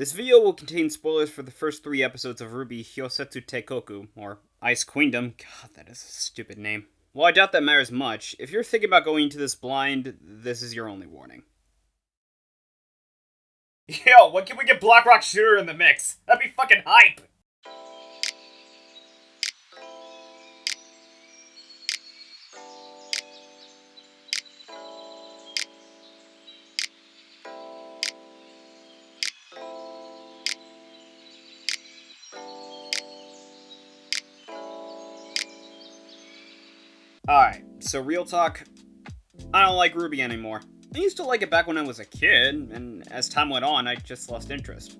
This video will contain spoilers for the first 3 episodes of RWBY Hyosetsu Teikoku, or Ice Queendom. God, that is a stupid name. While I doubt that matters much, if you're thinking about going into this blind, this is your only warning. Yo, when can we get Black Rock Shooter in the mix? That'd be fucking hype! Alright, so real talk, I don't like RWBY anymore. I used to like it back when I was a kid, and as time went on, I just lost interest.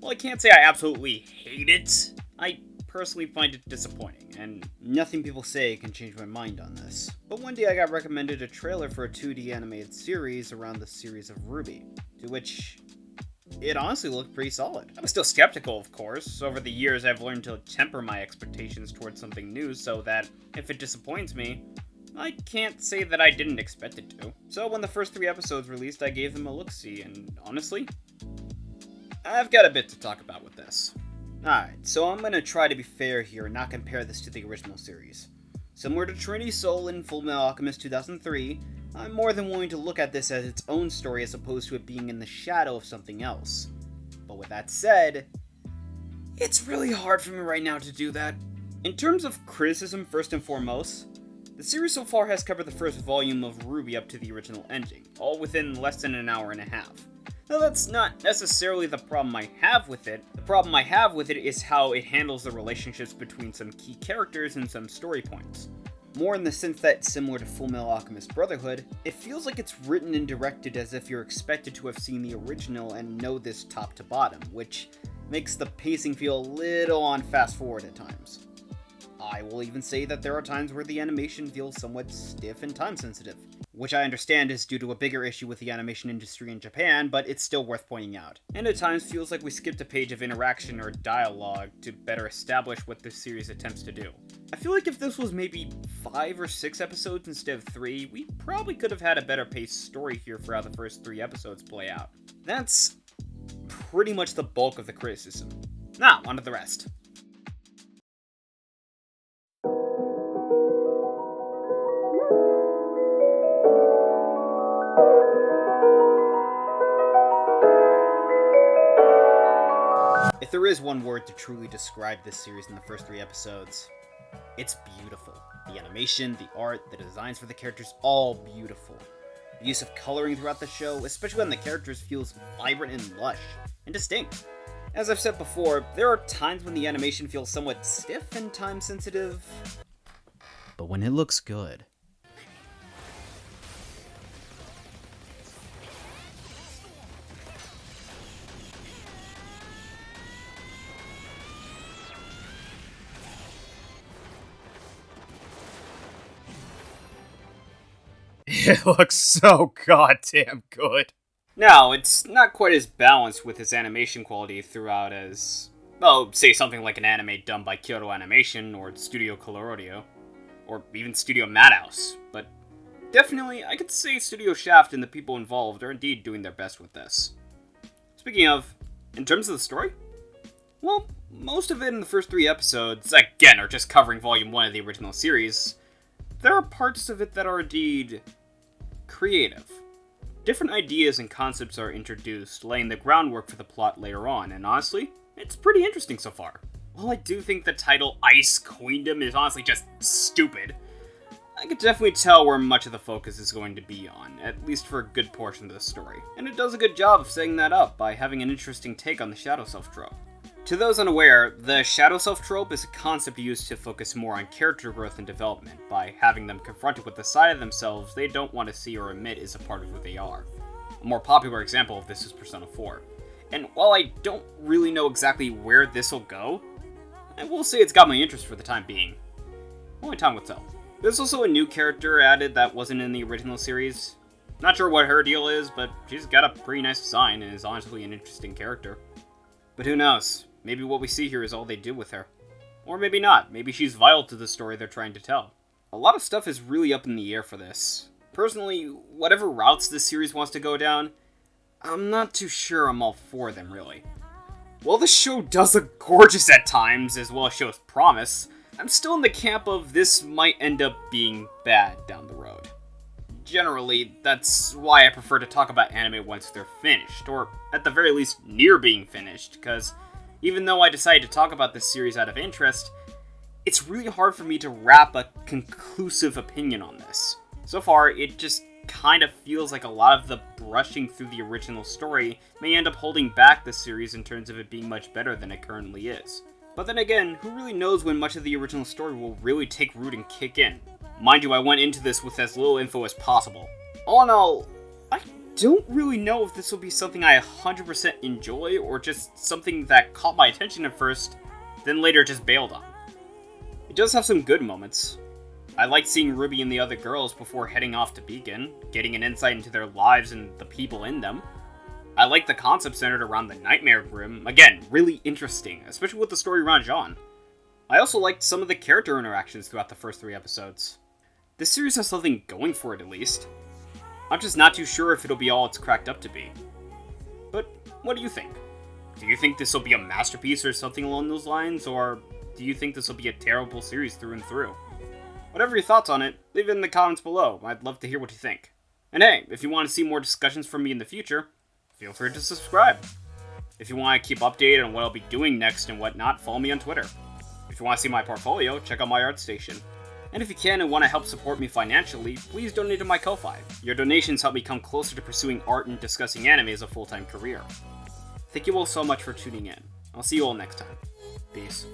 Well, I can't say I absolutely hate it. I personally find it disappointing, and nothing people say can change my mind on this. But one day I got recommended a trailer for a 2D animated series around the series of RWBY, to which it honestly looked pretty solid. I was still skeptical, of course. Over the years, I've learned to temper my expectations towards something new so that if it disappoints me, I can't say that I didn't expect it to. So when the first 3 episodes released, I gave them a look-see, and honestly, I've got a bit to talk about with this. Alright, so I'm gonna try to be fair here and not compare this to the original series. Similar to Trinity Soul in Fullmetal Alchemist 2003, I'm more than willing to look at this as its own story as opposed to it being in the shadow of something else. But with that said, it's really hard for me right now to do that. In terms of criticism, first and foremost, the series so far has covered the first volume of RWBY up to the original ending, all within less than an hour and a half. Now that's not necessarily the problem I have with it. The problem I have with it is how it handles the relationships between some key characters and some story points. More in the sense that, similar to Fullmetal Alchemist Brotherhood, it feels like it's written and directed as if you're expected to have seen the original and know this top to bottom, which makes the pacing feel a little on fast forward at times. I will even say that there are times where the animation feels somewhat stiff and time sensitive, which I understand is due to a bigger issue with the animation industry in Japan, but it's still worth pointing out. And at times feels like we skipped a page of interaction or dialogue to better establish what this series attempts to do. I feel like if this was maybe 5 or 6 episodes instead of 3, we probably could have had a better paced story here for how the first 3 episodes play out. That's pretty much the bulk of the criticism. Now, on to the rest. If there is one word to truly describe this series in the first 3 episodes, it's beautiful. The animation, the art, the designs for the characters, all beautiful. The use of coloring throughout the show, especially when the characters, feels vibrant and lush, and distinct. As I've said before, there are times when the animation feels somewhat stiff and time sensitive, but when it looks good. It looks so goddamn good. Now, it's not quite as balanced with its animation quality throughout as, well, say something like an anime done by Kyoto Animation, or Studio Colorido, or even Studio Madhouse, but definitely, I could say Studio Shaft and the people involved are indeed doing their best with this. Speaking of, in terms of the story, well, most of it in the first 3 episodes, again, are just covering Volume 1 of the original series. There are parts of it that are indeed creative. Different ideas and concepts are introduced, laying the groundwork for the plot later on, and honestly, it's pretty interesting so far. While I do think the title Ice Queendom is honestly just stupid, I could definitely tell where much of the focus is going to be on, at least for a good portion of the story. And it does a good job of setting that up by having an interesting take on the Shadow Self trope. To those unaware, the Shadow Self trope is a concept used to focus more on character growth and development, by having them confronted with the side of themselves they don't want to see or admit is a part of who they are. A more popular example of this is Persona 4. And while I don't really know exactly where this will go, I will say it's got my interest for the time being. Only time will tell. There's also a new character added that wasn't in the original series. Not sure what her deal is, but she's got a pretty nice design and is honestly an interesting character. But who knows? Maybe what we see here is all they do with her. Or maybe not. Maybe she's vital to the story they're trying to tell. A lot of stuff is really up in the air for this. Personally, whatever routes this series wants to go down, I'm not too sure I'm all for them, really. While the show does look gorgeous at times, as well as shows promise, I'm still in the camp of this might end up being bad down the road. Generally, that's why I prefer to talk about anime once they're finished, or at the very least near being finished, because even though I decided to talk about this series out of interest, it's really hard for me to wrap a conclusive opinion on this. So far, it just kind of feels like a lot of the brushing through the original story may end up holding back the series in terms of it being much better than it currently is. But then again, who really knows when much of the original story will really take root and kick in? Mind you, I went into this with as little info as possible. All in all, I don't really know if this will be something I 100% enjoy or just something that caught my attention at first, then later just bailed on. It does have some good moments. I liked seeing Ruby and the other girls before heading off to Beacon, getting an insight into their lives and the people in them. I liked the concept centered around the Nightmare Room, again, really interesting, especially with the story around Jean. I also liked some of the character interactions throughout the first 3 episodes. This series has something going for it at least. I'm just not too sure if it'll be all it's cracked up to be. But what do you think? Do you think this will be a masterpiece or something along those lines, or do you think this will be a terrible series through and through? Whatever your thoughts on it, leave it in the comments below. I'd love to hear what you think. And hey, if you want to see more discussions from me in the future, feel free to subscribe. If you want to keep updated on what I'll be doing next and whatnot, follow me on Twitter. If you want to see my portfolio, check out my ArtStation. And if you can and want to help support me financially, please donate to my Ko-Fi. Your donations help me come closer to pursuing art and discussing anime as a full-time career. Thank you all so much for tuning in. I'll see you all next time. Peace.